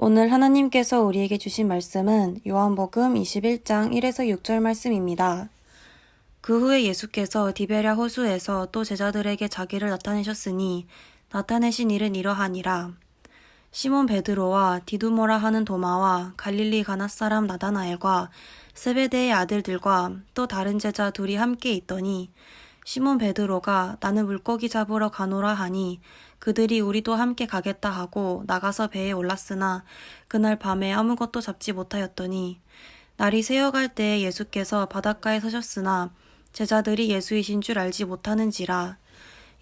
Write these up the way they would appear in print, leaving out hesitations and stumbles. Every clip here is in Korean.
오늘 하나님께서 우리에게 주신 말씀은 요한복음 21장 1에서 6절 말씀입니다. 그 후에 예수께서 디베랴 호수에서 또 제자들에게 자기를 나타내셨으니 나타내신 일은 이러하니라. 시몬 베드로와 디두모라 하는 도마와 갈릴리 가나 사람 나다나엘과 세베대의 아들들과 또 다른 제자 둘이 함께 있더니 시몬 베드로가 나는 물고기 잡으러 가노라 하니 그들이 우리도 함께 가겠다 하고 나가서 배에 올랐으나 그날 밤에 아무것도 잡지 못하였더니 날이 새어갈 때에 예수께서 바닷가에 서셨으나 제자들이 예수이신 줄 알지 못하는지라.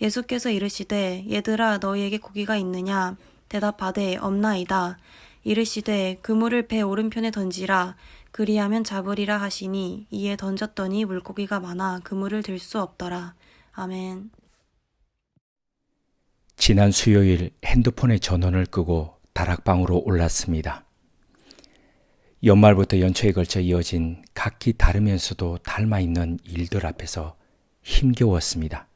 예수께서 이르시되 얘들아 너희에게 고기가 있느냐 대답하되 없나이다. 이르시되 그물을 배 오른편에 던지라 그리하면 잡으리라 하시니 이에 던졌더니 물고기가 많아 그물을 들 수 없더라. 아멘. 지난 수요일 핸드폰의 전원을 끄고 다락방으로 올랐습니다. 연말부터 연초에 걸쳐 이어진 각기 다르면서도 닮아있는 일들 앞에서 힘겨웠습니다.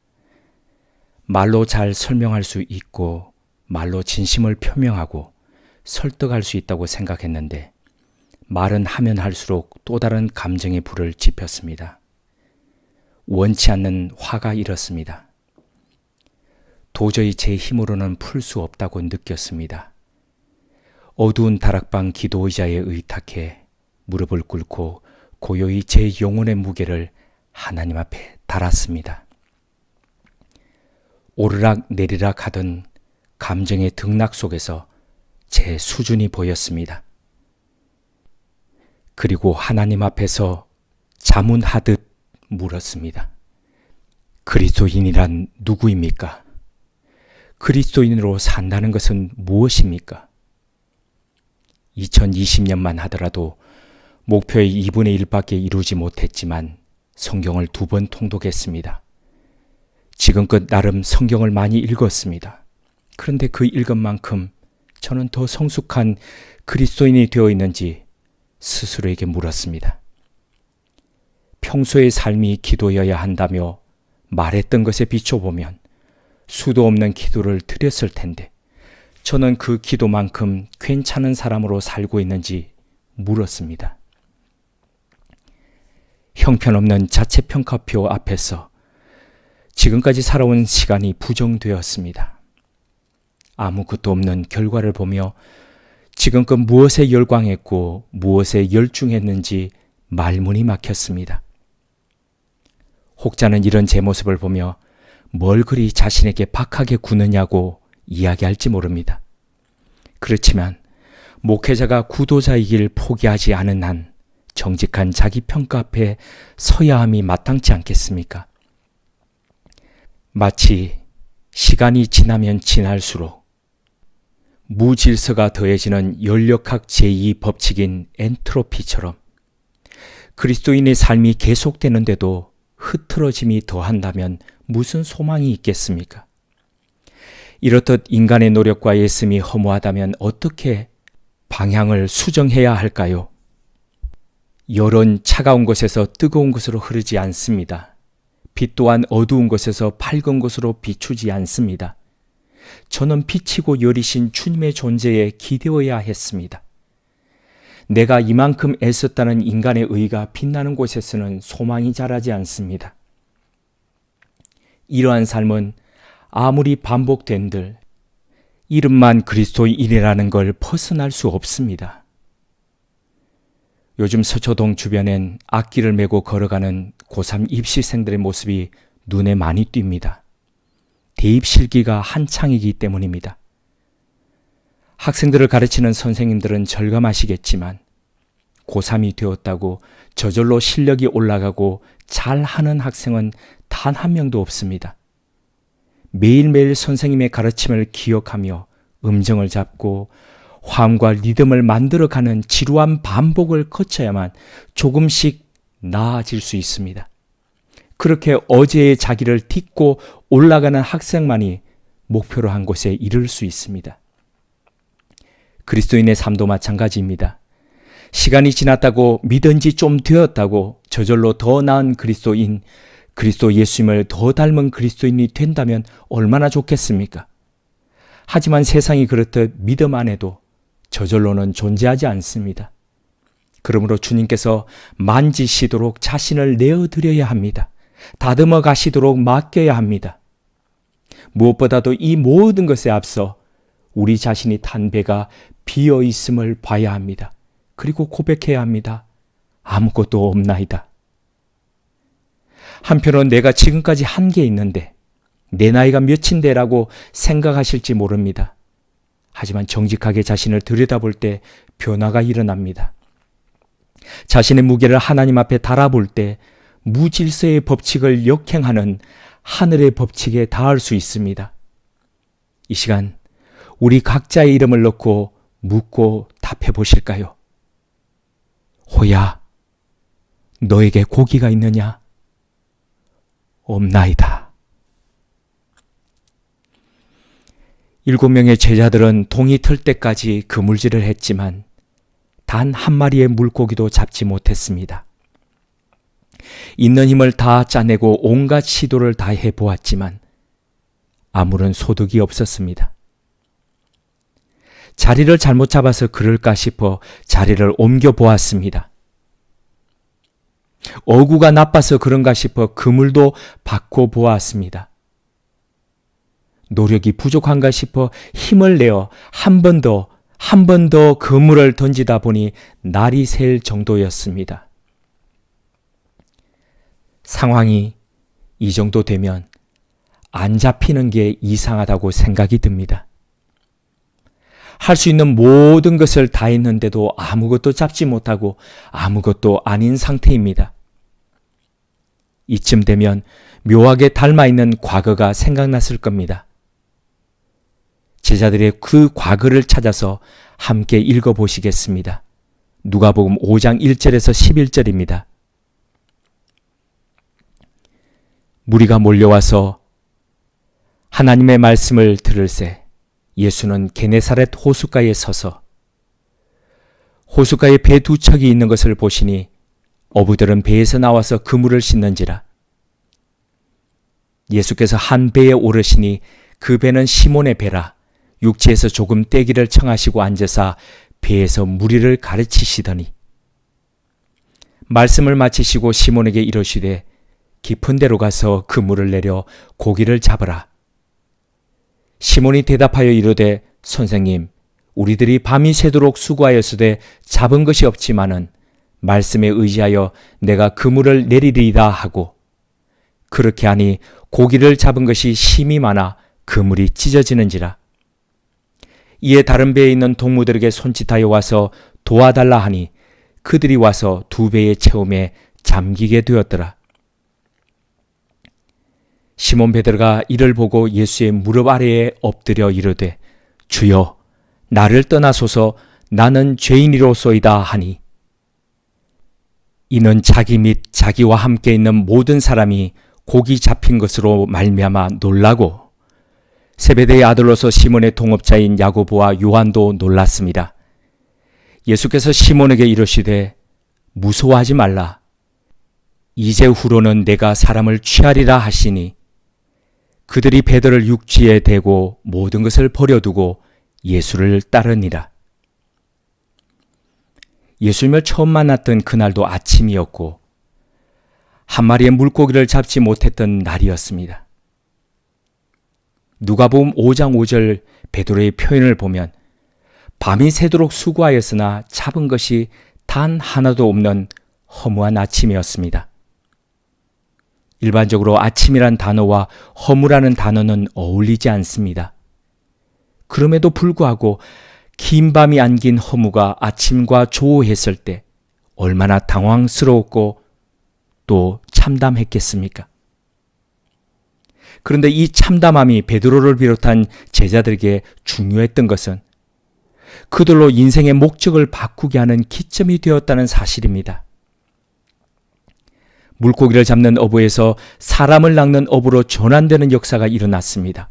말로 잘 설명할 수 있고 말로 진심을 표명하고 설득할 수 있다고 생각했는데 말은 하면 할수록 또 다른 감정의 불을 지폈습니다. 원치 않는 화가 일었습니다. 도저히 제 힘으로는 풀 수 없다고 느꼈습니다. 어두운 다락방 기도 의자에 의탁해 무릎을 꿇고 고요히 제 영혼의 무게를 하나님 앞에 달았습니다. 오르락 내리락 하던 감정의 등락 속에서 제 수준이 보였습니다. 그리고 하나님 앞에서 자문하듯 물었습니다. 그리스도인이란 누구입니까? 그리스도인으로 산다는 것은 무엇입니까? 2020년만 하더라도 목표의 2분의 1밖에 이루지 못했지만 성경을 2번 통독했습니다. 지금껏 나름 성경을 많이 읽었습니다. 그런데 그 읽은 만큼 저는 더 성숙한 그리스도인이 되어 있는지 스스로에게 물었습니다. 평소의 삶이 기도여야 한다며 말했던 것에 비춰보면 수도 없는 기도를 드렸을 텐데 저는 그 기도만큼 괜찮은 사람으로 살고 있는지 물었습니다. 형편없는 자체평가표 앞에서 지금까지 살아온 시간이 부정되었습니다. 아무것도 없는 결과를 보며 지금껏 무엇에 열광했고 무엇에 열중했는지 말문이 막혔습니다. 혹자는 이런 제 모습을 보며 뭘 그리 자신에게 박하게 구느냐고 이야기할지 모릅니다. 그렇지만 목회자가 구도자이길 포기하지 않은 한 정직한 자기 평가 앞에 서야 함이 마땅치 않겠습니까? 마치 시간이 지나면 지날수록 무질서가 더해지는 연력학 제2법칙인 엔트로피처럼 그리스도인의 삶이 계속되는데도 흐트러짐이 더한다면 무슨 소망이 있겠습니까? 이렇듯 인간의 노력과 애씀이 허무하다면 어떻게 방향을 수정해야 할까요? 열은 차가운 곳에서 뜨거운 곳으로 흐르지 않습니다. 빛 또한 어두운 곳에서 밝은 곳으로 비추지 않습니다. 저는 빛이고 열이신 주님의 존재에 기대어야 했습니다. 내가 이만큼 애썼다는 인간의 의가 빛나는 곳에서는 소망이 자라지 않습니다. 이러한 삶은 아무리 반복된들 이름만 그리스도인이라는 걸 벗어날 수 없습니다. 요즘 서초동 주변엔 악기를 메고 걸어가는 고3 입시생들의 모습이 눈에 많이 띕니다. 대입 실기가 한창이기 때문입니다. 학생들을 가르치는 선생님들은 절감하시겠지만 고3이 되었다고 저절로 실력이 올라가고 잘하는 학생은 단 한 명도 없습니다. 매일매일 선생님의 가르침을 기억하며 음정을 잡고 화음과 리듬을 만들어가는 지루한 반복을 거쳐야만 조금씩 나아질 수 있습니다. 그렇게 어제의 자기를 딛고 올라가는 학생만이 목표로 한 곳에 이를 수 있습니다. 그리스도인의 삶도 마찬가지입니다. 시간이 지났다고 믿은 지 좀 되었다고 저절로 더 나은 그리스도인, 그리스도 예수님을 더 닮은 그리스도인이 된다면 얼마나 좋겠습니까? 하지만 세상이 그렇듯 믿음 안에도 저절로는 존재하지 않습니다. 그러므로 주님께서 만지시도록 자신을 내어드려야 합니다. 다듬어 가시도록 맡겨야 합니다. 무엇보다도 이 모든 것에 앞서 우리 자신이 탄 배가 비어 있음을 봐야 합니다. 그리고 고백해야 합니다. 아무것도 없나이다. 한편으로는 내가 지금까지 한 게 있는데 내 나이가 몇인데라고 생각하실지 모릅니다. 하지만 정직하게 자신을 들여다볼 때 변화가 일어납니다. 자신의 무게를 하나님 앞에 달아볼 때 무질서의 법칙을 역행하는 하늘의 법칙에 닿을 수 있습니다. 이 시간 우리 각자의 이름을 넣고 묻고 답해 보실까요? 호야, 너에게 고기가 있느냐? 없나이다. 7명의 제자들은 동이 틀 때까지 그물질을 했지만 단 한 마리의 물고기도 잡지 못했습니다. 있는 힘을 다 짜내고 온갖 시도를 다 해보았지만 아무런 소득이 없었습니다. 자리를 잘못 잡아서 그럴까 싶어 자리를 옮겨 보았습니다. 어구가 나빠서 그런가 싶어 그물도 바꿔 보았습니다. 노력이 부족한가 싶어 힘을 내어 한 번 더 그물을 던지다 보니 날이 샐 정도였습니다. 상황이 이 정도 되면 안 잡히는 게 이상하다고 생각이 듭니다. 할 수 있는 모든 것을 다 했는데도 아무것도 잡지 못하고 아무것도 아닌 상태입니다. 이쯤 되면 묘하게 닮아있는 과거가 생각났을 겁니다. 제자들의 그 과거를 찾아서 함께 읽어보시겠습니다. 누가복음 5장 1절에서 11절입니다. 무리가 몰려와서 하나님의 말씀을 들을새 예수는 게네사렛 호숫가에 서서 호숫가에 배 2척이 있는 것을 보시니 어부들은 배에서 나와서 그물을 씻는지라. 예수께서 한 배에 오르시니 그 배는 시몬의 배라. 육지에서 조금 떼기를 청하시고 앉으사 배에서 무리를 가르치시더니 말씀을 마치시고 시몬에게 이르시되 깊은 데로 가서 그물을 내려 고기를 잡으라. 시몬이 대답하여 이르되 선생님, 우리들이 밤이 새도록 수고하였으되 잡은 것이 없지만은 말씀에 의지하여 내가 그물을 내리리이다 하고 그렇게 하니 고기를 잡은 것이 심히 많아 그물이 찢어지는지라. 이에 다른 배에 있는 동무들에게 손짓하여 와서 도와달라 하니 그들이 와서 2배의 채움에 잠기게 되었더라. 시몬 베드로가 이를 보고 예수의 무릎 아래에 엎드려 이르되 주여 나를 떠나소서 나는 죄인이로소이다 하니 이는 자기 및 자기와 함께 있는 모든 사람이 고기 잡힌 것으로 말미암아 놀라고 세베대의 아들로서 시몬의 동업자인 야고보와 요한도 놀랐습니다. 예수께서 시몬에게 이르시되 무서워하지 말라. 이제 후로는 내가 사람을 취하리라 하시니 그들이 베드로를 육지에 대고 모든 것을 버려두고 예수를 따르니라. 예수님을 처음 만났던 그날도 아침이었고 한 마리의 물고기를 잡지 못했던 날이었습니다. 누가복음 5장 5절 베드로의 표현을 보면 밤이 새도록 수고하였으나 잡은 것이 단 하나도 없는 허무한 아침이었습니다. 일반적으로 아침이란 단어와 허무라는 단어는 어울리지 않습니다. 그럼에도 불구하고 긴 밤이 안긴 허무가 아침과 조우했을 때 얼마나 당황스러웠고 또 참담했겠습니까? 그런데 이 참담함이 베드로를 비롯한 제자들에게 중요했던 것은 그들로 인생의 목적을 바꾸게 하는 기점이 되었다는 사실입니다. 물고기를 잡는 어부에서 사람을 낚는 어부로 전환되는 역사가 일어났습니다.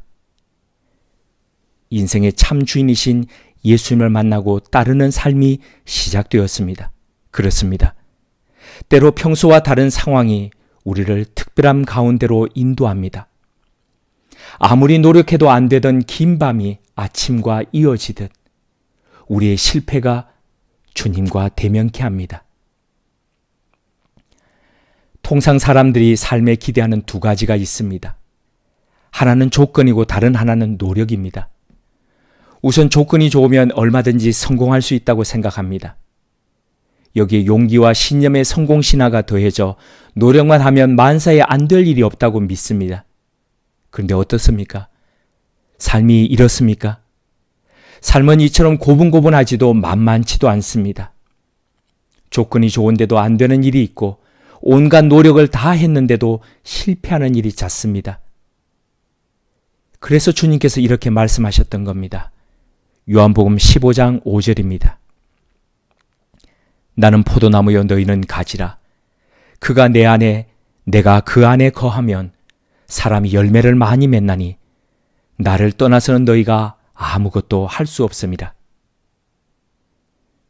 인생의 참 주인이신 예수님을 만나고 따르는 삶이 시작되었습니다. 그렇습니다. 때로 평소와 다른 상황이 우리를 특별한 가운데로 인도합니다. 아무리 노력해도 안 되던 긴 밤이 아침과 이어지듯 우리의 실패가 주님과 대면케 합니다. 통상 사람들이 삶에 기대하는 두 가지가 있습니다. 하나는 조건이고 다른 하나는 노력입니다. 우선 조건이 좋으면 얼마든지 성공할 수 있다고 생각합니다. 여기에 용기와 신념의 성공 신화가 더해져 노력만 하면 만사에 안 될 일이 없다고 믿습니다. 그런데 어떻습니까? 삶이 이렇습니까? 삶은 이처럼 고분고분하지도 만만치도 않습니다. 조건이 좋은데도 안 되는 일이 있고 온갖 노력을 다 했는데도 실패하는 일이 잦습니다. 그래서 주님께서 이렇게 말씀하셨던 겁니다. 요한복음 15장 5절입니다. 나는 포도나무여 너희는 가지라. 그가 내 안에 내가 그 안에 거하면 사람이 열매를 많이 맺나니 나를 떠나서는 너희가 아무것도 할 수 없습니다.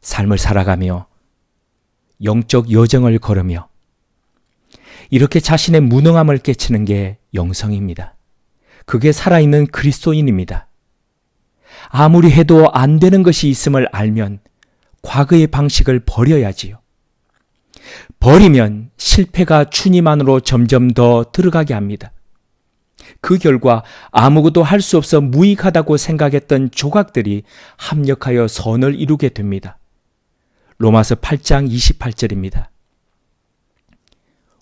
삶을 살아가며 영적 여정을 걸으며 이렇게 자신의 무능함을 깨치는 게 영성입니다. 그게 살아있는 그리스도인입니다. 아무리 해도 안 되는 것이 있음을 알면 과거의 방식을 버려야지요. 버리면 실패가 주님 안으로 점점 더 들어가게 합니다. 그 결과 아무것도 할 수 없어 무익하다고 생각했던 조각들이 합력하여 선을 이루게 됩니다. 로마서 8장 28절입니다.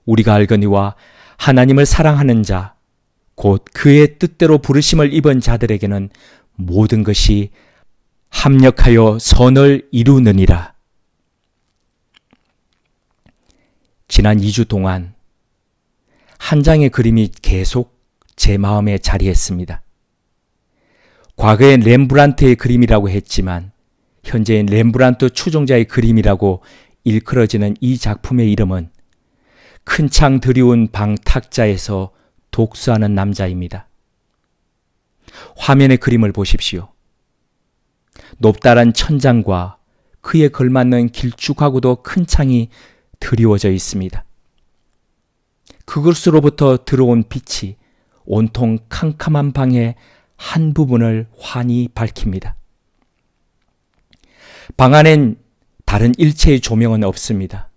우리가 알거니와 하나님을 사랑하는 자, 곧 그의 뜻대로 부르심을 입은 자들에게는 모든 것이 합력하여 선을 이루느니라. 지난 2주 동안 한 장의 그림이 계속 제 마음에 자리했습니다. 과거엔 렘브란트의 그림이라고 했지만 현재의 렘브란트 추종자의 그림이라고 일컬어지는 이 작품의 이름은 큰 창 드리운 방 탁자에서 독서하는 남자입니다. 화면의 그림을 보십시오. 높다란 천장과 그에 걸맞는 길쭉하고도 큰 창이 드리워져 있습니다. 그것으로부터 들어온 빛이 온통 캄캄한 방의 한 부분을 환히 밝힙니다. 방 안엔 다른 일체의 조명은 없습니다.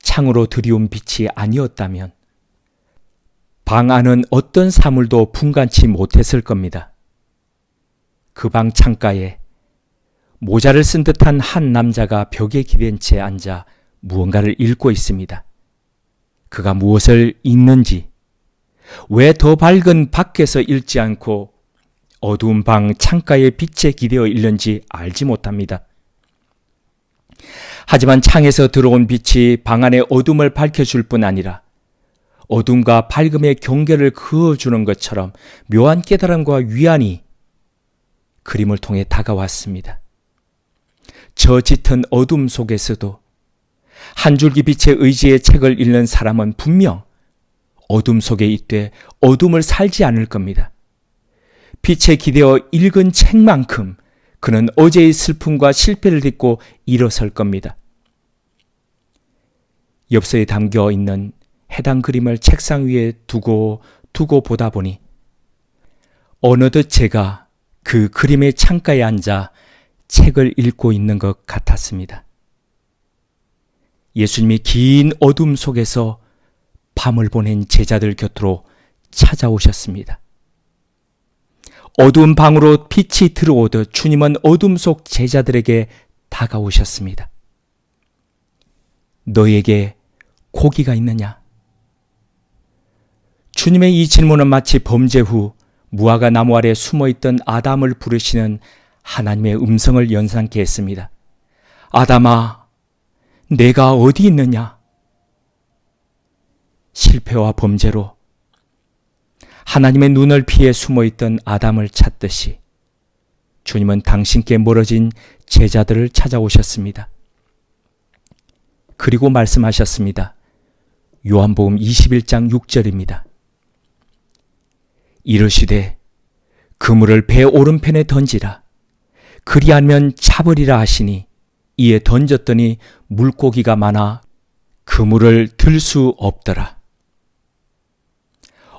창으로 들이온 빛이 아니었다면 방 안은 어떤 사물도 분간치 못했을 겁니다. 그 방 창가에 모자를 쓴 듯한 한 남자가 벽에 기댄 채 앉아 무언가를 읽고 있습니다. 그가 무엇을 읽는지, 왜 더 밝은 밖에서 읽지 않고 어두운 방 창가의 빛에 기대어 읽는지 알지 못합니다. 하지만 창에서 들어온 빛이 방 안의 어둠을 밝혀줄 뿐 아니라 어둠과 밝음의 경계를 그어주는 것처럼 묘한 깨달음과 위안이 그림을 통해 다가왔습니다. 저 짙은 어둠 속에서도 한 줄기 빛의 의지의 책을 읽는 사람은 분명 어둠 속에 있되 어둠을 살지 않을 겁니다. 빛에 기대어 읽은 책만큼 그는 어제의 슬픔과 실패를 딛고 일어설 겁니다. 엽서에 담겨 있는 해당 그림을 책상 위에 두고 보다 보니 어느덧 제가 그 그림의 창가에 앉아 책을 읽고 있는 것 같았습니다. 예수님이 긴 어둠 속에서 밤을 보낸 제자들 곁으로 찾아오셨습니다. 어두운 방으로 빛이 들어오듯 주님은 어둠 속 제자들에게 다가오셨습니다. 너에게 고기가 있느냐? 주님의 이 질문은 마치 범죄 후 무화과 나무 아래 숨어있던 아담을 부르시는 하나님의 음성을 연상케 했습니다. 아담아, 내가 어디 있느냐? 실패와 범죄로 하나님의 눈을 피해 숨어있던 아담을 찾듯이 주님은 당신께 멀어진 제자들을 찾아오셨습니다. 그리고 말씀하셨습니다. 요한복음 21장 6절입니다. 이르시되 그물을 배 오른편에 던지라. 그리하면 잡으리라 하시니 이에 던졌더니 물고기가 많아 그물을 들 수 없더라.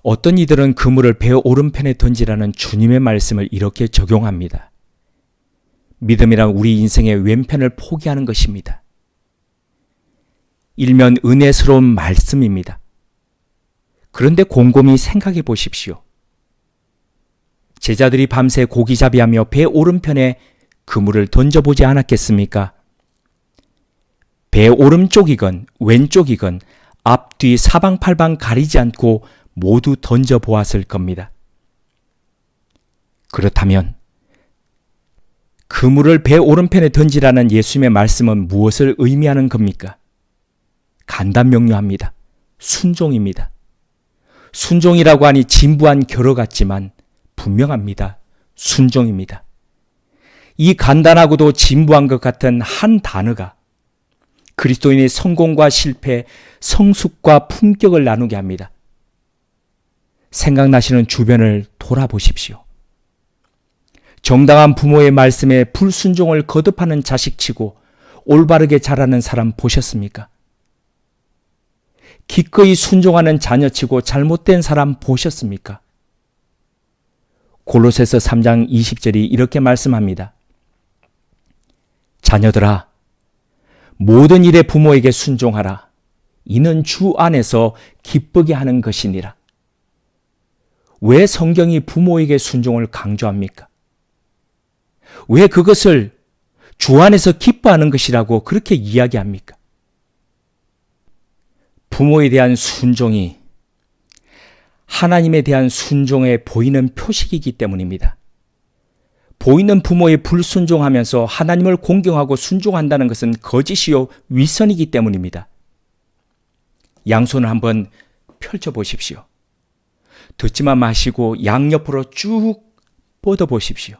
어떤 이들은 그물을 배 오른편에 던지라는 주님의 말씀을 이렇게 적용합니다. 믿음이란 우리 인생의 왼편을 포기하는 것입니다. 일면 은혜스러운 말씀입니다. 그런데 곰곰이 생각해 보십시오. 제자들이 밤새 고기잡이하며 배 오른편에 그물을 던져보지 않았겠습니까? 배 오른쪽이건 왼쪽이건 앞뒤 사방팔방 가리지 않고 모두 던져보았을 겁니다. 그렇다면 그물을 배 오른편에 던지라는 예수님의 말씀은 무엇을 의미하는 겁니까? 간단명료합니다. 순종입니다. 순종이라고 하니 진부한 결어 같지만 분명합니다. 순종입니다. 이 간단하고도 진부한 것 같은 한 단어가 그리스도인의 성공과 실패, 성숙과 품격을 나누게 합니다. 생각나시는 주변을 돌아보십시오. 정당한 부모의 말씀에 불순종을 거듭하는 자식치고 올바르게 자라는 사람 보셨습니까? 기꺼이 순종하는 자녀치고 잘못된 사람 보셨습니까? 골로새서 3장 20절이 이렇게 말씀합니다. 자녀들아, 모든 일에 부모에게 순종하라. 이는 주 안에서 기쁘게 하는 것이니라. 왜 성경이 부모에게 순종을 강조합니까? 왜 그것을 주 안에서 기뻐하는 것이라고 그렇게 이야기합니까? 부모에 대한 순종이 하나님에 대한 순종에 보이는 표식이기 때문입니다. 보이는 부모에 불순종하면서 하나님을 공경하고 순종한다는 것은 거짓이요 위선이기 때문입니다. 양손을 한번 펼쳐보십시오. 듣지만 마시고 양옆으로 쭉 뻗어보십시오.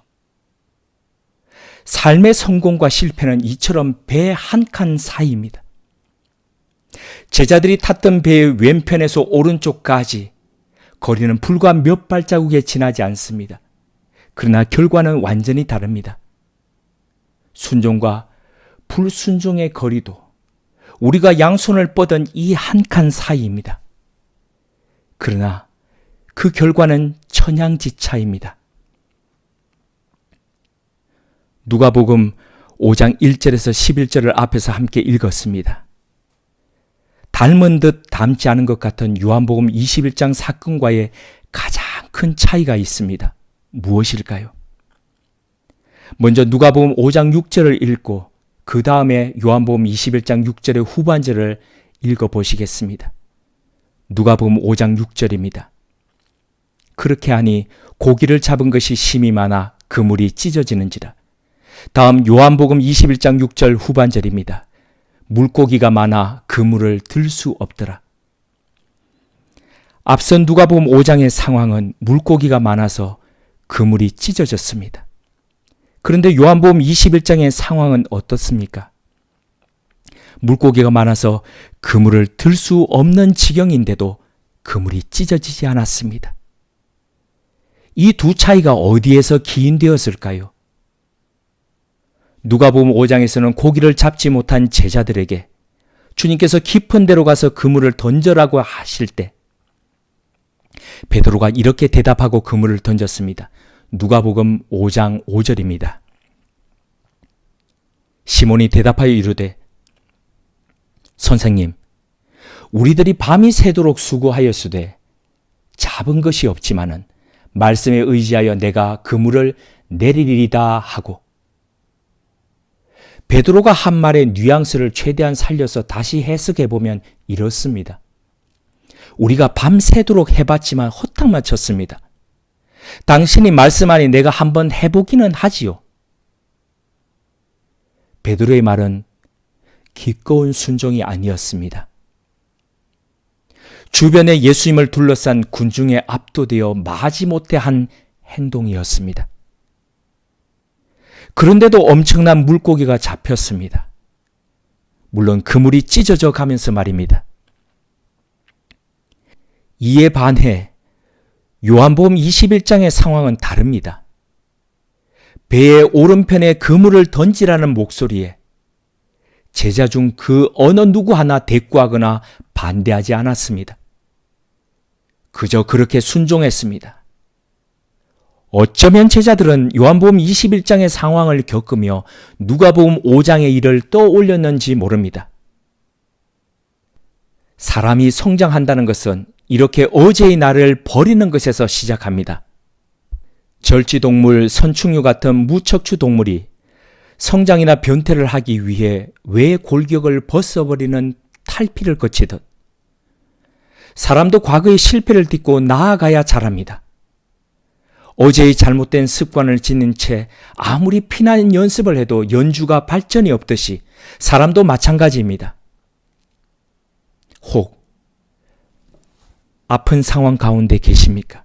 삶의 성공과 실패는 이처럼 배 한 칸 사이입니다. 제자들이 탔던 배의 왼편에서 오른쪽까지 거리는 불과 몇 발자국에 지나지 않습니다. 그러나 결과는 완전히 다릅니다. 순종과 불순종의 거리도 우리가 양손을 뻗은 이 한 칸 사이입니다. 그러나 그 결과는 천양지차입니다. 누가복음 5장 1절에서 11절을 앞에서 함께 읽었습니다. 닮은 듯 닮지 않은 것 같은 요한복음 21장 사건과의 가장 큰 차이가 있습니다. 무엇일까요? 먼저 누가복음 5장 6절을 읽고 그 다음에 요한복음 21장 6절의 후반절을 읽어보시겠습니다. 누가복음 5장 6절입니다. 그렇게 하니 고기를 잡은 것이 심이 많아 그물이 찢어지는지라. 다음 요한복음 21장 6절 후반절입니다. 물고기가 많아 그물을 들 수 없더라. 앞선 누가복음 5장의 상황은 물고기가 많아서 그물이 찢어졌습니다. 그런데 요한복음 21장의 상황은 어떻습니까? 물고기가 많아서 그물을 들 수 없는 지경인데도 그물이 찢어지지 않았습니다. 이 두 차이가 어디에서 기인되었을까요? 누가복음 5장에서는 고기를 잡지 못한 제자들에게 주님께서 깊은 데로 가서 그물을 던져라고 하실 때 베드로가 이렇게 대답하고 그물을 던졌습니다. 누가복음 5장 5절입니다. 시몬이 대답하여 이르되 선생님, 우리들이 밤이 새도록 수고하였으되 잡은 것이 없지만은 말씀에 의지하여 내가 그물을 내리리이다 하고, 베드로가 한 말의 뉘앙스를 최대한 살려서 다시 해석해보면 이렇습니다. 우리가 밤새도록 해봤지만 허탕만 쳤습니다. 당신이 말씀하니 내가 한번 해보기는 하지요. 베드로의 말은 기꺼운 순종이 아니었습니다. 주변에 예수님을 둘러싼 군중에 압도되어 마지못해 한 행동이었습니다. 그런데도 엄청난 물고기가 잡혔습니다. 물론 그물이 찢어져 가면서 말입니다. 이에 반해 요한복음 21장의 상황은 다릅니다. 배의 오른편에 그물을 던지라는 목소리에 제자 중 그 어느 누구 하나 대꾸하거나 반대하지 않았습니다. 그저 그렇게 순종했습니다. 어쩌면 제자들은 요한복음 21장의 상황을 겪으며 누가복음 5장의 일을 떠올렸는지 모릅니다. 사람이 성장한다는 것은 이렇게 어제의 나를 버리는 것에서 시작합니다. 절지동물, 선충류 같은 무척추 동물이 성장이나 변태를 하기 위해 외 골격을 벗어버리는 탈피를 거치듯 사람도 과거의 실패를 딛고 나아가야 자랍니다. 어제의 잘못된 습관을 짓는 채 아무리 피난 연습을 해도 연주가 발전이 없듯이 사람도 마찬가지입니다. 혹 아픈 상황 가운데 계십니까?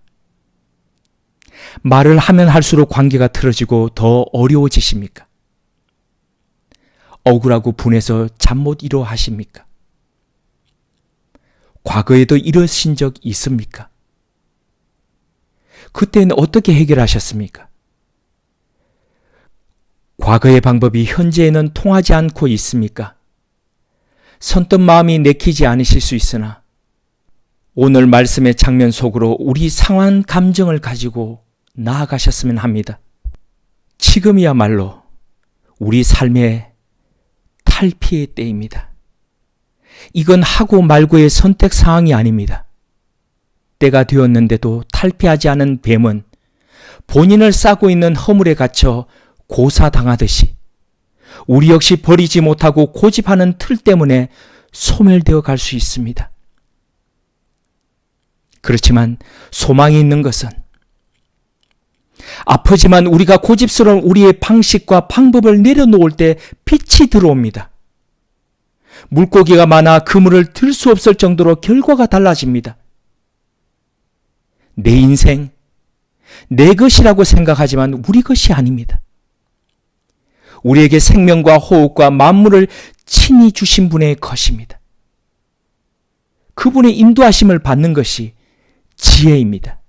말을 하면 할수록 관계가 틀어지고 더 어려워지십니까? 억울하고 분해서 잠 못 이루어 하십니까? 과거에도 이러신 적 있습니까? 그때는 어떻게 해결하셨습니까? 과거의 방법이 현재에는 통하지 않고 있습니까? 선뜻 마음이 내키지 않으실 수 있으나 오늘 말씀의 장면 속으로 우리 상한 감정을 가지고 나아가셨으면 합니다. 지금이야말로 우리 삶의 탈피의 때입니다. 이건 하고 말고의 선택 사항이 아닙니다. 때가 되었는데도 탈피하지 않은 뱀은 본인을 싸고 있는 허물에 갇혀 고사당하듯이 우리 역시 버리지 못하고 고집하는 틀 때문에 소멸되어 갈 수 있습니다. 그렇지만 소망이 있는 것은 아프지만 우리가 고집스러운 우리의 방식과 방법을 내려놓을 때 빛이 들어옵니다. 물고기가 많아 그물을 들 수 없을 정도로 결과가 달라집니다. 내 인생, 내 것이라고 생각하지만 우리 것이 아닙니다. 우리에게 생명과 호흡과 만물을 친히 주신 분의 것입니다. 그분의 인도하심을 받는 것이 지혜입니다.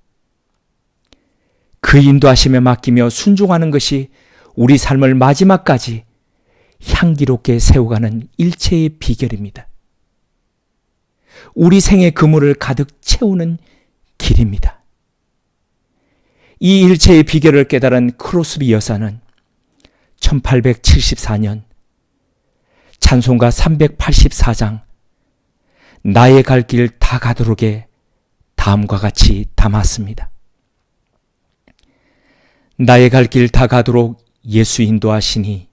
그 인도하심에 맡기며 순종하는 것이 우리 삶을 마지막까지 향기롭게 세워가는 일체의 비결입니다. 우리 생의 그물을 가득 채우는 길입니다. 이 일체의 비결을 깨달은 크로스비 여사는 1874년 찬송가 384장 나의 갈 길 다 가도록에 다음과 같이 담았습니다. 나의 갈 길 다 가도록 예수 인도하시니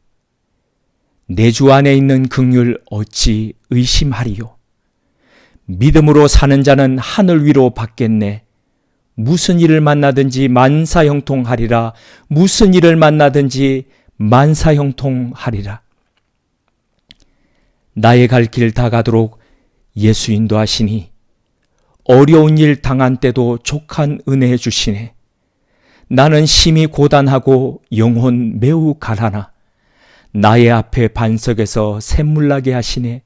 내 주 안에 있는 긍휼 어찌 의심하리요. 믿음으로 사는 자는 하늘 위로 받겠네. 무슨 일을 만나든지 만사형통하리라. 무슨 일을 만나든지 만사형통하리라. 나의 갈 길 다 가도록 예수 인도하시니 어려운 일 당한 때도 족한 은혜 주시네. 나는 심히 고단하고 영혼 매우 가라나 나의 앞에 반석에서 샘물 나게 하시네.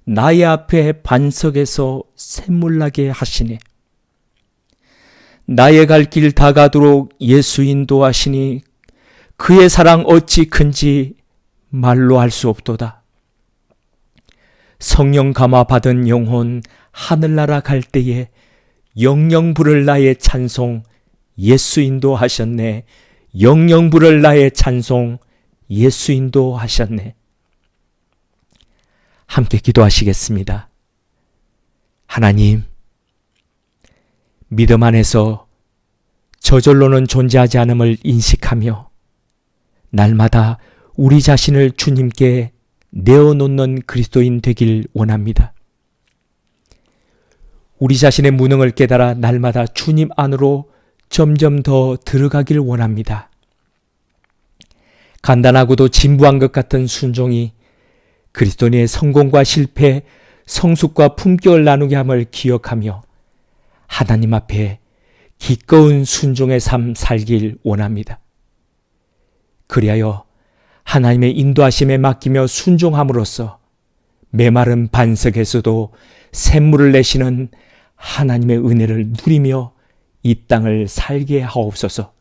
나의 앞에 반석에서 샘물 나게 하시네. 나의 갈 길 다 가도록 예수 인도하시니 그의 사랑 어찌 큰지 말로 할 수 없도다. 성령 감화 받은 영혼 하늘나라 갈 때에 영영 부를 나의 찬송 예수 인도하셨네. 영영 부를 나의 찬송 예수 인도하셨네. 함께 기도하시겠습니다. 하나님, 믿음 안에서 저절로는 존재하지 않음을 인식하며 날마다 우리 자신을 주님께 내어놓는 그리스도인 되길 원합니다. 우리 자신의 무능을 깨달아 날마다 주님 안으로 점점 더 들어가길 원합니다. 간단하고도 진부한 것 같은 순종이 그리스도인의 성공과 실패, 성숙과 품격을 나누게 함을 기억하며 하나님 앞에 기꺼운 순종의 삶 살길 원합니다. 그리하여 하나님의 인도하심에 맡기며 순종함으로써 메마른 반석에서도 샘물을 내시는 하나님의 은혜를 누리며 이 땅을 살게 하옵소서.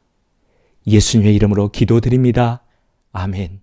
예수님의 이름으로 기도드립니다. 아멘.